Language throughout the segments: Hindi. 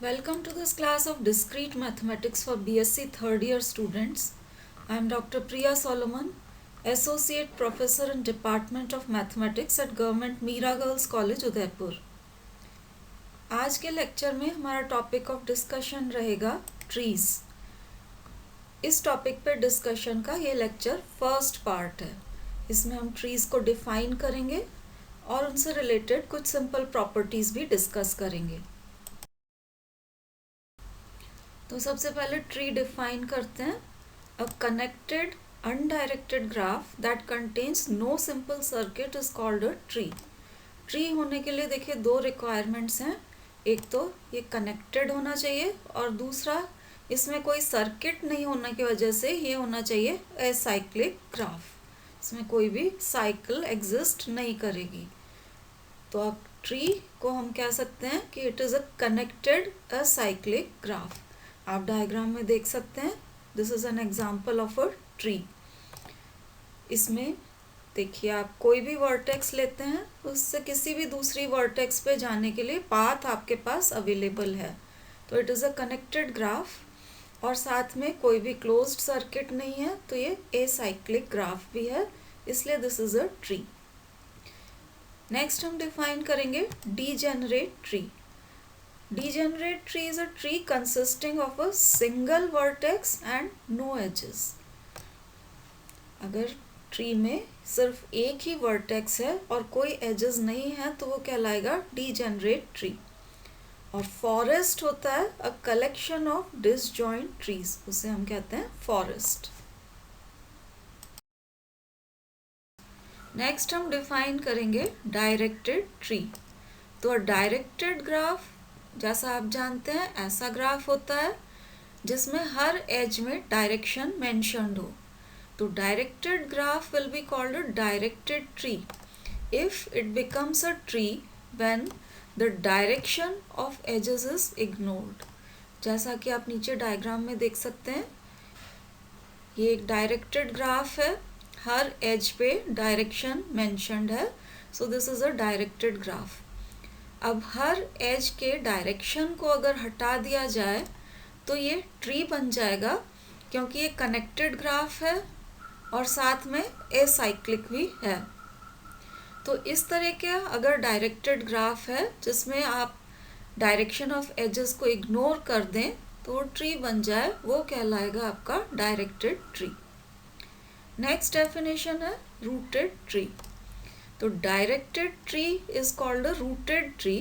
Welcome to this class of Discrete Mathematics for BSc third year students. I am Dr. Priya Solomon, Associate Professor in Department of Mathematics at Government Mira Girls College, Udaipur. आज के लेक्चर में हमारा टॉपिक ऑफ डिस्कशन रहेगा ट्रीज। इस टॉपिक पे डिस्कशन का ये लेक्चर फर्स्ट पार्ट है। इसमें हम ट्रीज को डिफाइन करेंगे और उनसे रिलेटेड कुछ सिंपल प्रॉपर्टीज भी डिस्कस करेंगे। तो सबसे पहले ट्री डिफाइन करते हैं। A connected undirected graph that contains no simple circuit is called a tree. Tree होने के लिए देखिए दो रिक्वायरमेंट्स हैं। एक तो ये कनेक्टेड होना चाहिए और दूसरा इसमें कोई सर्किट नहीं होने की वजह से ये होना चाहिए एसाइक्लिक ग्राफ। इसमें कोई भी साइकिल एग्जिस्ट नहीं करेगी। तो अब ट्री को हम कह सकते हैं कि it is a connected acyclic graph. आप डायग्राम में देख सकते हैं, this is an example of a tree. इसमें देखिए आप कोई भी वर्टेक्स लेते हैं, उससे किसी भी दूसरी वर्टेक्स पे जाने के लिए पाथ आपके पास अवेलेबल है। तो it is a connected graph और साथ में कोई भी क्लोज्ड सर्किट नहीं है, तो ये एसाइक्लिक ग्राफ भी है, इसलिए this is a tree. Next हम डिफाइन करेंगे degenerate tree. Degenerate tree is a tree consisting of a single vertex and no edges. अगर ट्री में सिर्फ एक ही वर्टेक्स है और कोई एजेस नहीं है तो वो कहलाएगा डीजेनरेट ट्री। और फॉरेस्ट होता है a collection of disjoint trees, उसे हम कहते हैं फॉरेस्ट। नेक्स्ट हम डिफाइन करेंगे डायरेक्टेड ट्री। तो डायरेक्टेड ग्राफ जैसा आप जानते हैं ऐसा ग्राफ होता है जिसमें हर एज में डायरेक्शन मेंशन्ड हो। तो directed graph will be called a directed tree if it becomes a tree when the direction of edges is ignored. जैसा कि आप नीचे डायग्राम में देख सकते हैं, ये एक डायरेक्टेड ग्राफ है, हर एज पे डायरेक्शन मेंशन्ड है, so this is a directed graph. अब हर एज के डायरेक्शन को अगर हटा दिया जाए तो ये ट्री बन जाएगा, क्योंकि ये कनेक्टेड ग्राफ है और साथ में एसाइक्लिक भी है। तो इस तरह के अगर डायरेक्टेड ग्राफ है जिसमें आप डायरेक्शन ऑफ एजेस को इग्नोर कर दें तो वो ट्री बन जाए, वो कहलाएगा आपका डायरेक्टेड ट्री। नेक्स्ट डेफिनेशन है रूटेड ट्री। तो directed tree is called a rooted tree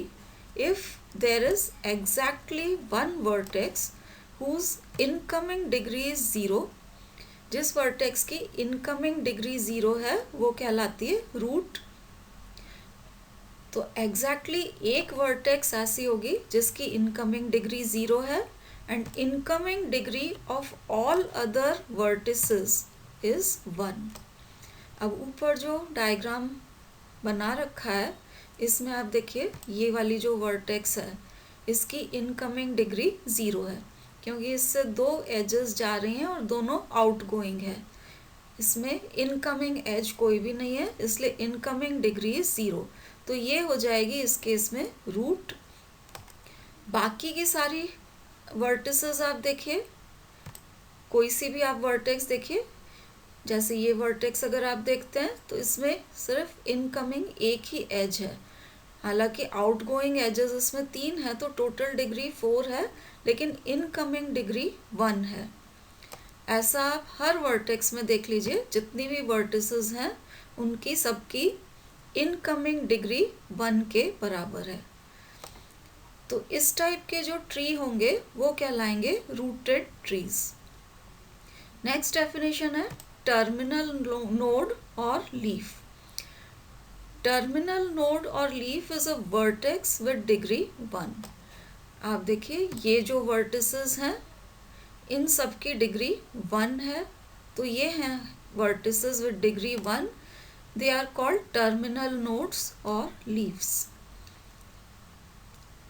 if there is exactly one vertex whose incoming degree is 0। जिस वर्टेक्स की इनकमिंग डिग्री 0 है वो कहलाती है रूट। तो एग्जैक्टली एक वर्टेक्स ऐसी होगी जिसकी इनकमिंग डिग्री 0 है and incoming degree of all other vertices is 1। अब ऊपर जो डायग्राम बना रखा है इसमें आप देखिए ये वाली जो वर्टेक्स है इसकी इनकमिंग डिग्री 0 है, क्योंकि इससे दो एजेस जा रही हैं और दोनों आउटगोइंग है। इसमें इनकमिंग एज कोई भी नहीं है, इसलिए इनकमिंग डिग्री 0। तो ये हो जाएगी इस केस में रूट। बाकी की सारी वर्टिसेस आप देखिए, कोई सी भी आप वर्टेक्स देखिए, जैसे ये वर्टेक्स अगर आप देखते हैं तो इसमें सिर्फ इनकमिंग एक ही एज है, हालांकि आउटगोइंग एजेस इसमें 3 है, तो टोटल डिग्री 4 है, लेकिन इनकमिंग डिग्री 1 है। ऐसा आप हर वर्टेक्स में देख लीजिए, जितनी भी वर्टिसेस हैं उनकी सबकी इनकमिंग डिग्री 1 के बराबर है। तो इस टाइप के जो ट्री होंगे वो कहलाएंगे रूटेड ट्रीज। नेक्स्ट डेफिनेशन है टर्मिनल नोड और लीफ। टर्मिनल नोड और leaf is a vertex with degree 1। आप देखिए ये जो वर्टिसेस हैं इन सब की डिग्री 1 है, तो ये हैं vertices with degree 1, they are called terminal nodes और लीव्स।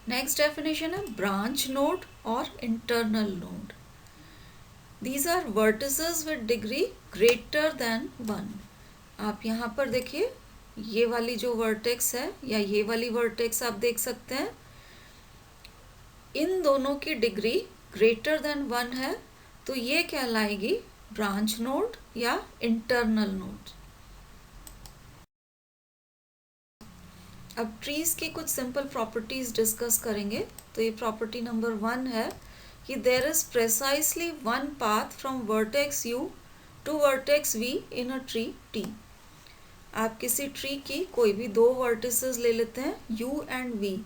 नेक्स्ट डेफिनेशन है ब्रांच नोड और internal node. These are vertices with degree greater than 1। आप यहाँ पर देखिए ये वाली जो वर्टेक्स है या ये वाली वर्टेक्स आप देख सकते हैं, इन दोनों की डिग्री ग्रेटर देन 1 है तो ये कहलाएगी ब्रांच नोड या इंटरनल नोड। अब ट्रीज की कुछ सिंपल प्रॉपर्टीज डिस्कस करेंगे। तो ये प्रॉपर्टी नंबर 1 है कि there is precisely one path from vertex u to vertex v in a tree t। आप किसी ट्री की कोई भी दो वर्टिसेस ले लेते हैं u एंड v,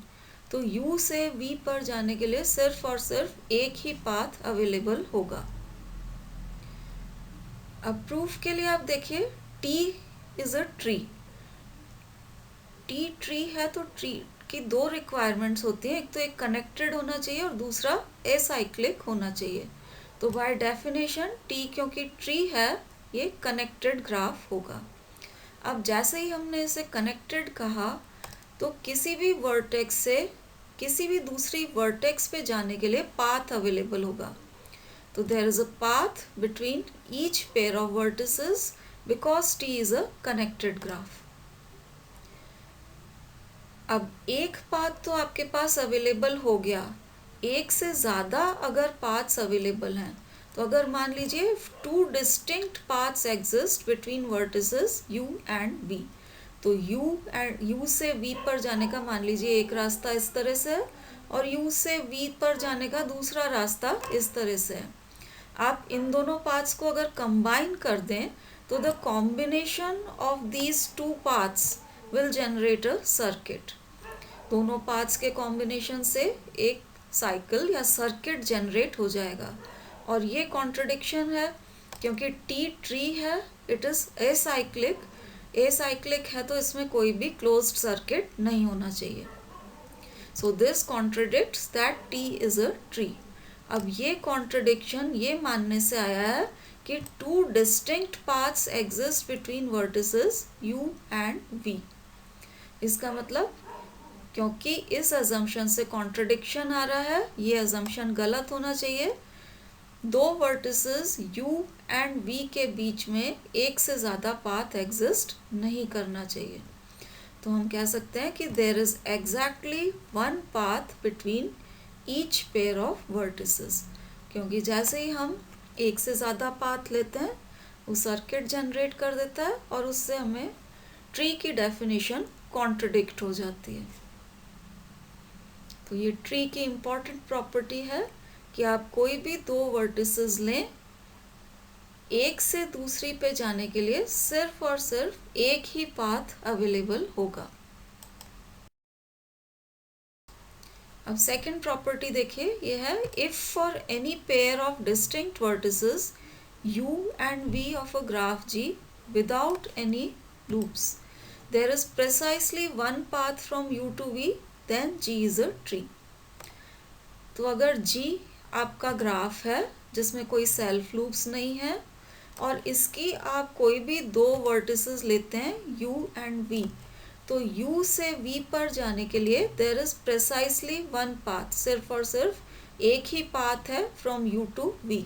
तो u से v पर जाने के लिए सिर्फ और सिर्फ एक ही पाथ अवेलेबल होगा। अब प्रूफ के लिए आप देखिए t is a tree, tea tree है तो ट्री की दो रिक्वायरमेंट्स होती हैं, एक तो एक कनेक्टेड होना चाहिए और दूसरा एसाइक्लिक होना चाहिए। तो बाय डेफिनेशन टी क्योंकि ट्री है ये कनेक्टेड ग्राफ होगा। अब जैसे ही हमने इसे कनेक्टेड कहा तो किसी भी वर्टेक्स से किसी भी दूसरी वर्टेक्स पे जाने के लिए पाथ अवेलेबल होगा। तो there is a path between each pair of vertices because T is a connected graph. अब एक पाथ तो आपके पास अवेलेबल हो गया, एक से ज़्यादा अगर पाथ्स अवेलेबल हैं तो अगर मान लीजिए two distinct paths exist between vertices u and v, तो u से v पर जाने का मान लीजिए एक रास्ता इस तरह से है और u से v पर जाने का दूसरा रास्ता इस तरह से है। आप इन दोनों पाथ्स को अगर कंबाइन कर दें तो the combination of these two paths will generate a circuit. दोनों पाथ्स के कॉम्बिनेशन से एक साइकिल या सर्किट जनरेट हो जाएगा। और ये कॉन्ट्रडिक्शन है क्योंकि टी ट्री है, इट इज़ एसाइक्लिक है तो इसमें कोई भी क्लोज्ड सर्किट नहीं होना चाहिए। So this contradicts that T is a tree. अब ये कॉन्ट्रडिक्शन ये मानने से आया है कि two distinct paths exist between vertices u and v। इसका मतलब क्योंकि इस अजम्पशन से कॉन्ट्रडिक्शन आ रहा है, ये अजम्पशन गलत होना चाहिए। दो वर्टिसेस u एंड v के बीच में एक से ज़्यादा पाथ एग्जिस्ट नहीं करना चाहिए। तो हम कह सकते हैं कि there is exactly one path between each pair of vertices, क्योंकि जैसे ही हम एक से ज़्यादा पाथ लेते हैं वो सर्किट जनरेट कर देता है और उससे हमें ट्री की डेफिनेशन कॉन्ट्रडिक्ट हो जाती है। तो ये ट्री की इम्पॉर्टेंट प्रॉपर्टी है कि आप कोई भी दो वर्टिसेस लें, एक से दूसरी पे जाने के लिए सिर्फ और सिर्फ एक ही पाथ अवेलेबल होगा। अब सेकंड प्रॉपर्टी देखिए, ये है if for any pair of distinct vertices u and v of a graph G without any loops there is precisely one path from u to v, then G is a tree। तो अगर G आपका ग्राफ है जिसमें कोई सेल्फ लूप्स नहीं है और इसकी आप कोई भी दो वर्टिसेस लेते हैं u एंड v, तो u से v पर जाने के लिए there is precisely one path, सिर्फ और सिर्फ एक ही पाथ है फ्रॉम u टू v।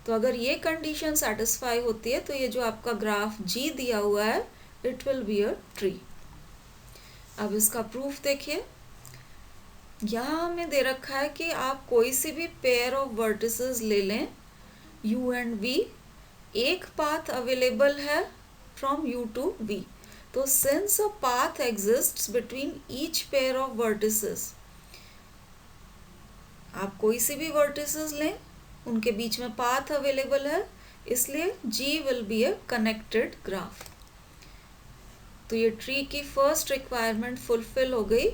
तो अगर ये कंडीशन सेटिस्फाई होती है तो ये जो आपका ग्राफ G दिया हुआ है it will be a tree. अब इसका प्रूफ देखिए, यहाँ हमें दे रखा है कि आप कोई सी भी पेयर ऑफ वर्टिसेस ले लें u एंड v, एक पाथ अवेलेबल है फ्रॉम u टू v। तो since a path exists between each pair of vertices, आप कोई सी भी वर्टिसेस लें उनके बीच में पाथ अवेलेबल है, इसलिए G will be a connected graph. तो ये ट्री की फर्स्ट रिक्वायरमेंट फुलफिल हो गई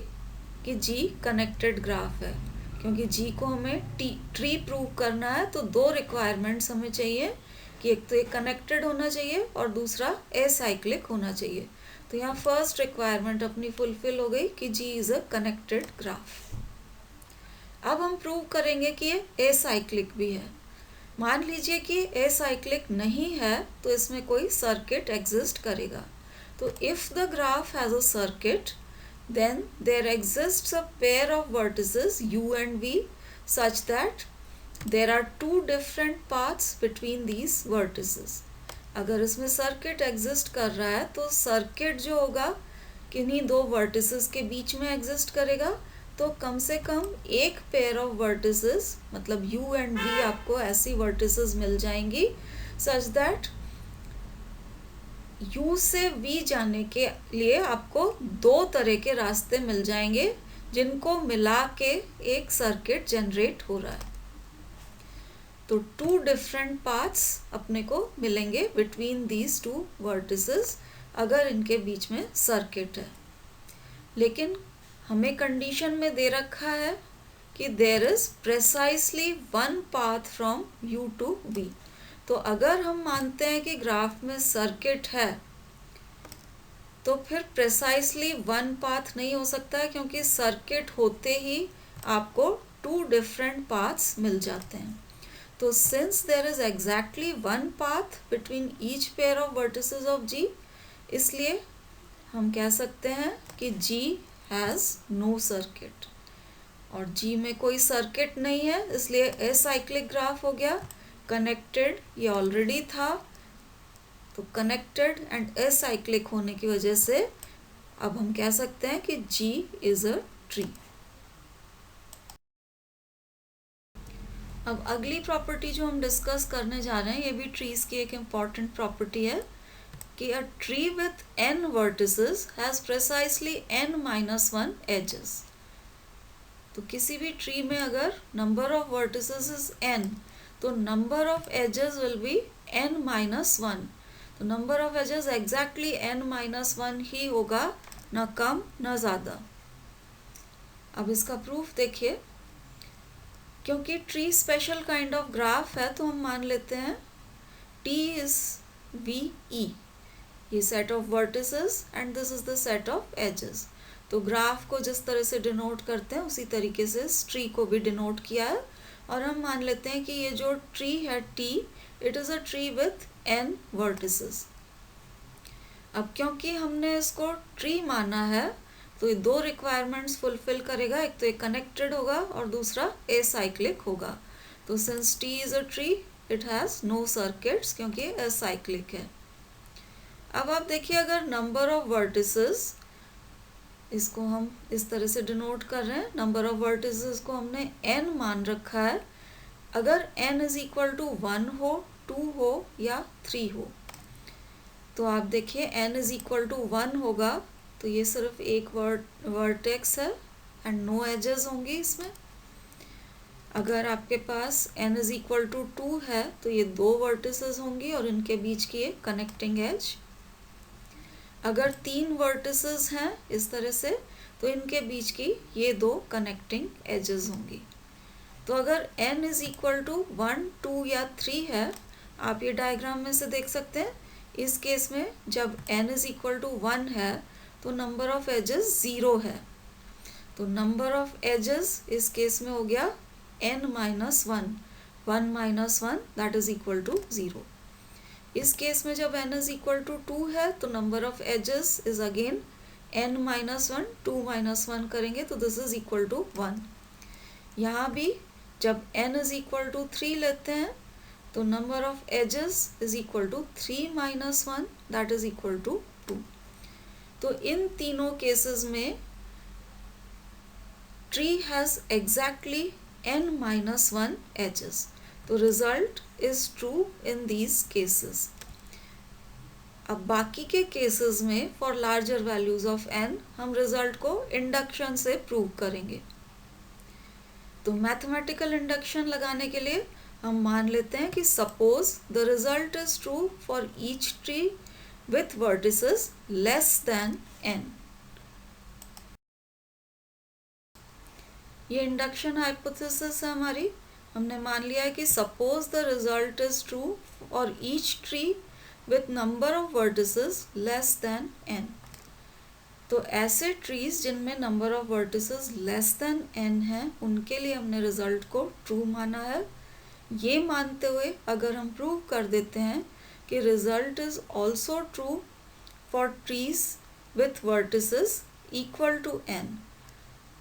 कि G कनेक्टेड ग्राफ है, क्योंकि G को हमें ट्री प्रूव करना है तो दो रिक्वायरमेंट्स हमें चाहिए कि एक तो ये कनेक्टेड होना चाहिए और दूसरा एसाइक्लिक होना चाहिए। तो यहाँ फर्स्ट रिक्वायरमेंट अपनी फुलफिल हो गई कि G is a connected graph. अब हम प्रूव करेंगे कि ये एसाइक्लिक भी है। मान लीजिए कि एसाइक्लिक नहीं है तो इसमें कोई सर्किट एग्जिस्ट करेगा। तो if the graph has a circuit then there exists a pair of vertices u and v such that there are two different paths between these vertices। अगर इसमें सर्किट एग्जिस्ट कर रहा है तो सर्किट जो होगा किन्हीं दो वर्टिसेस के बीच में एग्जिस्ट करेगा, तो कम से कम एक पेयर ऑफ वर्टिसेस मतलब u एंड v आपको ऐसी वर्टिसेस मिल जाएंगी सच दैट u से v जाने के लिए आपको दो तरह के रास्ते मिल जाएंगे जिनको मिला के एक सर्किट जनरेट हो रहा है। तो टू डिफरेंट पाथ्स अपने को मिलेंगे बिटवीन दीज टू वर्टिसेस अगर इनके बीच में सर्किट है। लेकिन हमें कंडीशन में दे रखा है कि there is precisely one path from u to v। तो अगर हम मानते हैं कि ग्राफ में सर्किट है तो फिर प्रेसाइसली वन पाथ नहीं हो सकता है, क्योंकि सर्किट होते ही आपको टू डिफरेंट पाथ्स मिल जाते हैं। तो since there is exactly one path between each pair of vertices of G, इसलिए हम कह सकते हैं कि G हैज़ नो सर्किट। और G में कोई सर्किट नहीं है, इसलिए एसाइक्लिक ग्राफ हो गया। कनेक्टेड ये ऑलरेडी था, तो कनेक्टेड एंड एसाइक्लिक होने की वजह से अब हम कह सकते हैं कि G इज अ ट्री। अब अगली प्रॉपर्टी जो हम डिस्कस करने जा रहे हैं ये भी ट्रीज की एक इम्पॉर्टेंट प्रॉपर्टी है कि a tree with n vertices has precisely n-1 edges. तो किसी भी ट्री में अगर number of vertices is n तो number of edges will be n-1। तो number of edges exactly n-1 ही होगा, ना कम ना ज़्यादा। अब इसका प्रूफ देखिए, क्योंकि tree special kind of graph है तो हम मान लेते हैं T इज VE, ये set of vertices and this is the set of edges. तो ग्राफ को जिस तरह से डिनोट करते हैं उसी तरीके से इस ट्री को भी डिनोट किया है। और हम मान लेते हैं कि ये जो ट्री है T, it is a tree with n vertices. अब क्योंकि हमने इसको ट्री माना है तो ये दो रिक्वायरमेंट्स फुलफिल करेगा, एक तो ये कनेक्टेड होगा और दूसरा एसाइक्लिक होगा। तो since T is a tree it has no circuits, क्योंकि ये एसाइक्लिक है। अब आप देखिए, अगर नंबर ऑफ वर्टिसेस, इसको हम इस तरह से डिनोट कर रहे हैं, नंबर ऑफ वर्टिसेस को हमने n मान रखा है। अगर n इज इक्वल टू 1 हो, 2 हो या 3 हो, तो आप देखिए n इज इक्वल टू 1 होगा तो ये सिर्फ एक वर्टेक्स है एंड नो एजेस होंगी इसमें। अगर आपके पास n इज इक्वल टू 2 है तो ये दो वर्टिसेस होंगी और इनके बीच की एक कनेक्टिंग एज। अगर 3 वर्टिसेस हैं इस तरह से तो इनके बीच की ये दो कनेक्टिंग एजेस होंगी। तो अगर n इज इक्वल टू 1, 2 या 3 है, आप ये डायग्राम में से देख सकते हैं। इस केस में जब n इज इक्वल टू 1 है तो नंबर ऑफ एजेस 0 है। तो नंबर ऑफ एजेस इस केस में हो गया n-1, 1-1 that is equal to 0। इस केस में जब n इज इक्वल टू 2 है तो number of edges is again n-1, 2-1 करेंगे तो दिस इज इक्वल टू 1। यहाँ भी जब n इज इक्वल टू 3 लेते हैं तो number of edges is equal to 3-1 that is equal to 2। तो इन तीनों केसेस में tree has exactly n-1 edges. तो result is true in these cases. अब बाकी के केसेस में for larger values of n हम रिजल्ट को इंडक्शन से प्रूव करेंगे। तो मैथमेटिकल इंडक्शन लगाने के लिए हम मान लेते हैं कि suppose the result is true for each tree with vertices less than n। ये इंडक्शन हाइपोथेसिस है हमारी। हमने मान लिया है कि suppose the result is true for each tree with number of vertices less than n। तो ऐसे ट्रीज जिनमें number of vertices less than n है उनके लिए हमने रिजल्ट को ट्रू माना है। ये मानते हुए अगर हम प्रूव कर देते हैं कि result is also true for trees with vertices equal to n,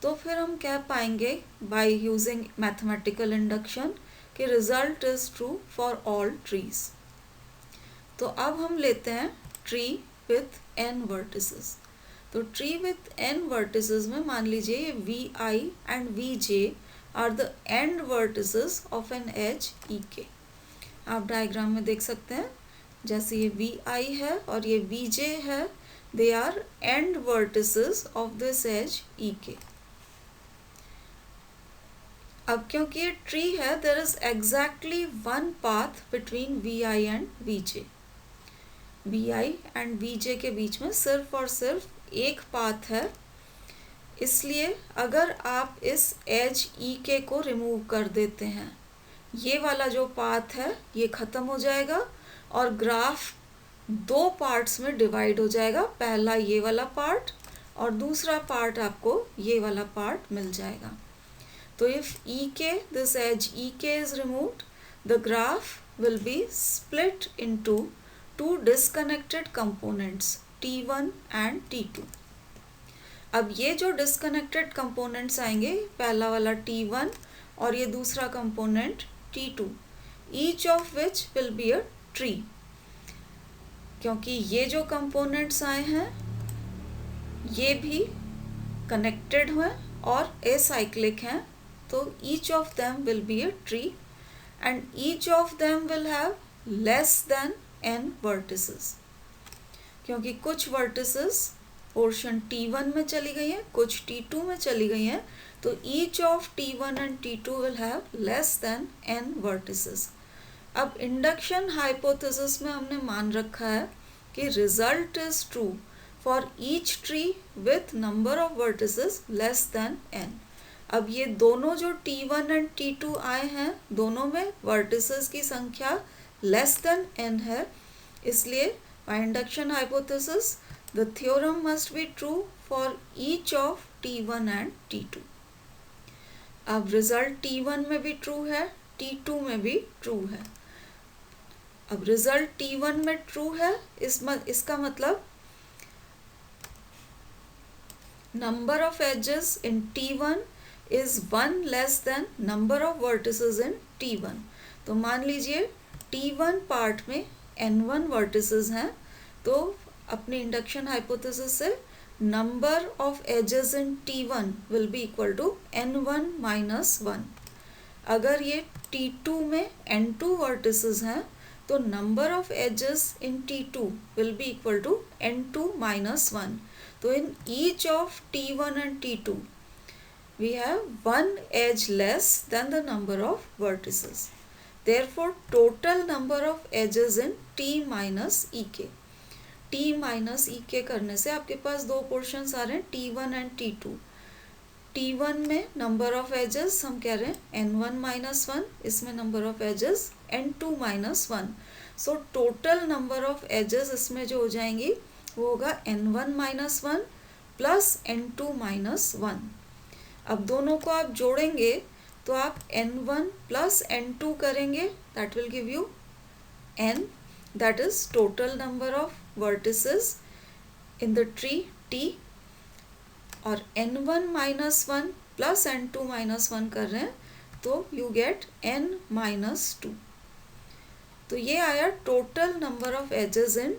तो फिर हम कह पाएंगे बाय यूजिंग मैथमेटिकल इंडक्शन कि result is true for all trees. तो अब हम लेते हैं ट्री विथ n वर्टिसेस। तो ट्री विथ n वर्टिसेस में मान लीजिए ये vi and vj are the end vertices of an edge ek। आप डायग्राम में देख सकते हैं, जैसे ये vi है और ये vj है, they are end vertices of this edge ek। अब क्योंकि ये ट्री है, there is exactly one path between vi and vj। vi and vj के बीच में सिर्फ और सिर्फ एक पाथ है, इसलिए अगर आप इस एज ek को रिमूव कर देते हैं, ये वाला जो पाथ है ये ख़त्म हो जाएगा और ग्राफ दो पार्ट्स में डिवाइड हो जाएगा। पहला ये वाला पार्ट और दूसरा पार्ट आपको ये वाला पार्ट मिल जाएगा। तो if ek, this edge ek is removed, the graph will be split into two disconnected components t1 and t2। अब ये जो disconnected components आएंगे, पहला वाला t1 और ये दूसरा component t2, each of which will be a tree। क्योंकि ये जो components आए हैं ये भी connected हैं और acyclic हैं, तो each of them will be a tree and each of them will have less than n vertices। क्योंकि कुछ vertices पोर्शन t1 में चली गई हैं, कुछ t2 में चली गई हैं, तो each of t1 and t2 will have less than n vertices। अब इंडक्शन हाइपोथेसिस में हमने मान रखा है कि result is true for each tree with number of vertices less than n। अब ये दोनों जो t1 एंड t2 आए हैं, दोनों में वर्टिसेस की संख्या लेस देन n है, इसलिए by induction hypothesis the theorem must be true for each of t1 and t2। अब रिजल्ट t1 में भी ट्रू है, t2 में भी ट्रू है। अब रिजल्ट t1 में ट्रू है, इसका मतलब number of edges in t1 is 1 less than number of vertices in t1। तो मान लीजिए t1 पार्ट में n1 vertices हैं, तो अपने इंडक्शन हाइपोथेसिस से number of edges in t1 will be equal to n1 minus 1। अगर ये t2 में n2 vertices हैं, तो number of edges in t2 will be equal to n2 minus 1। तो in each of t1 and t2 we have one edge less than the number of vertices। Therefore, total number of edges in t minus ek। t minus ek करने से आपके पास दो पोर्शंस आ रहे हैं, t1 and t2। t1 में number of edges हम कह रहे हैं n1 minus 1, इसमें number of edges n2 minus 1। So total number of edges इसमें जो हो जाएंगी वो होगा n1 minus 1 plus n2 minus 1। अब दोनों को आप जोड़ेंगे तो आप n1 plus n2 करेंगे, that will give you n, that is total number of vertices in the tree t। और n1 minus 1 plus n2 minus 1 कर रहे हैं तो you get n minus 2। तो ये आया total number of edges in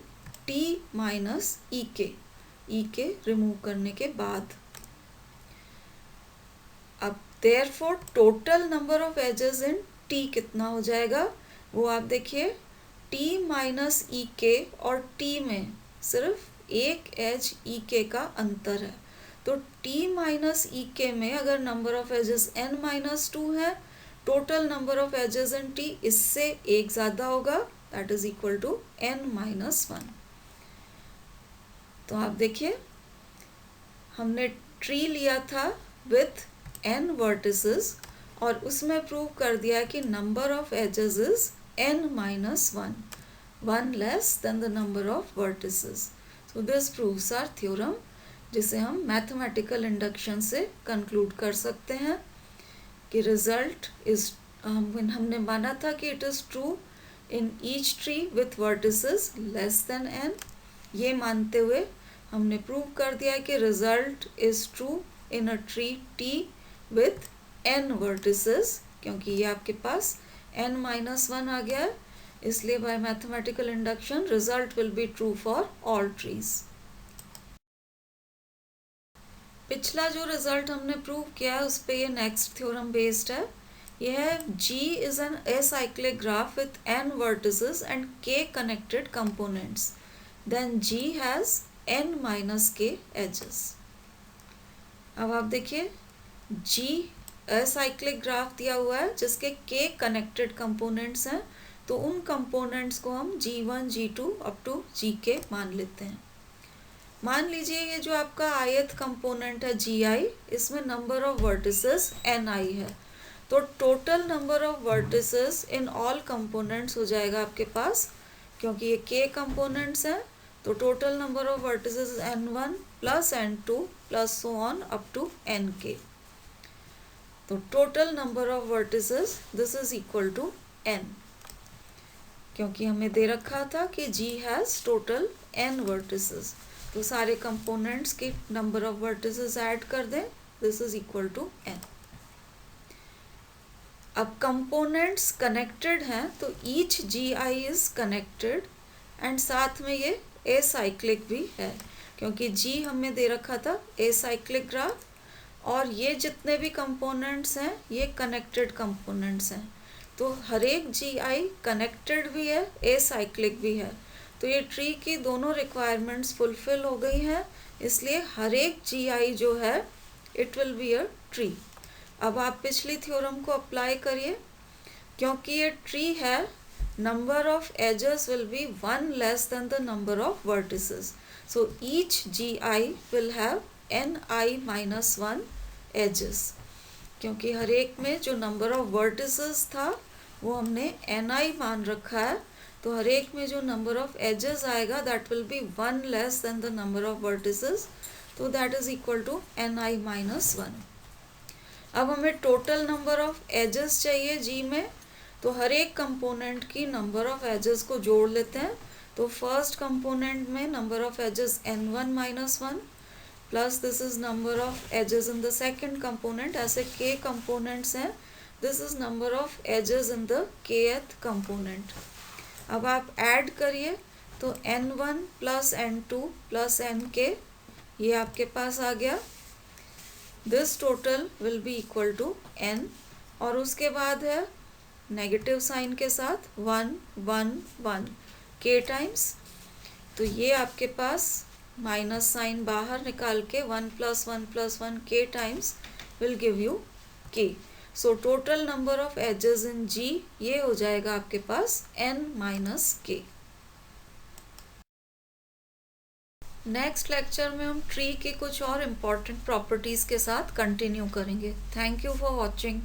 t minus ek remove करने के बाद। अब therefore total number of edges in t कितना हो जाएगा, वो आप देखिए t माइनस ek और t में सिर्फ एक एज ek का अंतर है। तो t माइनस ek में अगर number of edges n minus 2 है, total number of edges in t इससे एक ज़्यादा होगा, that is equal to n minus 1। तो आप देखिए हमने ट्री लिया था विथ n वर्टिसेस और उसमें प्रूव कर दिया कि number of edges is n minus 1, 1 less than the number of vertices. So this proves our theorem, जिसे हम मैथमेटिकल इंडक्शन से कंक्लूड कर सकते हैं कि रिजल्ट इज, हमने माना था कि it is true in each tree with vertices less than n। ये मानते हुए हमने प्रूव कर दिया कि result is true in a tree t with n vertices, क्योंकि ये आपके पास n माइनस 1 आ गया है, इसलिए bye mathematical induction result will be true for all trees. पिछला जो रिजल्ट हमने प्रूव किया है उस पे ये नेक्स्ट थ्योरम बेस्ड है। यह है G is an acyclic graph with n vertices and k connected components. Then G has n minus k edges. अब आप देखिए G acyclic ग्राफ दिया हुआ है जिसके k कनेक्टेड कंपोनेंट्स हैं, तो उन कंपोनेंट्स को हम G1, G2 up to Gk मान लेते हैं। मान लीजिए ये जो आपका ith कंपोनेंट है Gi, इसमें नंबर ऑफ वर्टिसेस Ni है, तो total number of vertices in all components हो जाएगा आपके पास, क्योंकि ये k कंपोनेंट्स हैं, तो total number of vertices n1 plus n2 plus so on up to nk। तो total number of vertices this is equal to n, क्योंकि हमें दे रखा था कि G has total n vertices, तो सारे कंपोनेंट्स के नंबर ऑफ वर्टिसेस ऐड कर दें, this is equal to n। अब कंपोनेंट्स कनेक्टेड हैं तो each Gi is connected and साथ में ये एसाइक्लिक भी है, क्योंकि G हमें दे रखा था एसाइक्लिक ग्राफ, और ये जितने भी कंपोनेंट्स हैं ये कनेक्टेड कंपोनेंट्स हैं, तो हर एक Gi कनेक्टेड भी है एसाइक्लिक भी है, तो ये ट्री की दोनों रिक्वायरमेंट्स फुलफिल हो गई हैं, इसलिए हर एक Gi जो है it will be a tree. अब आप पिछली थ्योरम को अप्लाई करिए, क्योंकि ये ट्री है, number of edges will be one less than the number of vertices, so each Gi will have Ni minus 1 edges, क्योंकि हर एक में जो नंबर ऑफ वर्टिसेस था वो हमने Ni मान रखा है, तो हर एक में जो नंबर ऑफ एजेस आएगा that will be one less than the number of vertices, तो that is equal to Ni minus 1। अब हमें टोटल नंबर ऑफ एजेस चाहिए G में, तो हर एक कंपोनेंट की नंबर ऑफ एजेस को जोड़ लेते हैं, तो फर्स्ट कंपोनेंट में number of edges n1 minus 1 plus this is number of edges in the second component, ऐसे k कंपोनेंट्स हैं, this is number of edges in the kth component. अब आप ऐड करिए तो n1 plus n2 plus nk, ये आपके पास आ गया, this total will be equal to n, और उसके बाद है नेगेटिव साइन के साथ 1 1 1 k टाइम्स, तो ये आपके पास माइनस साइन बाहर निकाल के 1 plus 1 plus 1 k times will give you k, so total number of edges in G ये हो जाएगा आपके पास n minus k। Next lecture में हम ट्री की कुछ और इम्पॉर्टेंट प्रॉपर्टीज़ के साथ कंटिन्यू करेंगे। Thank you for watching.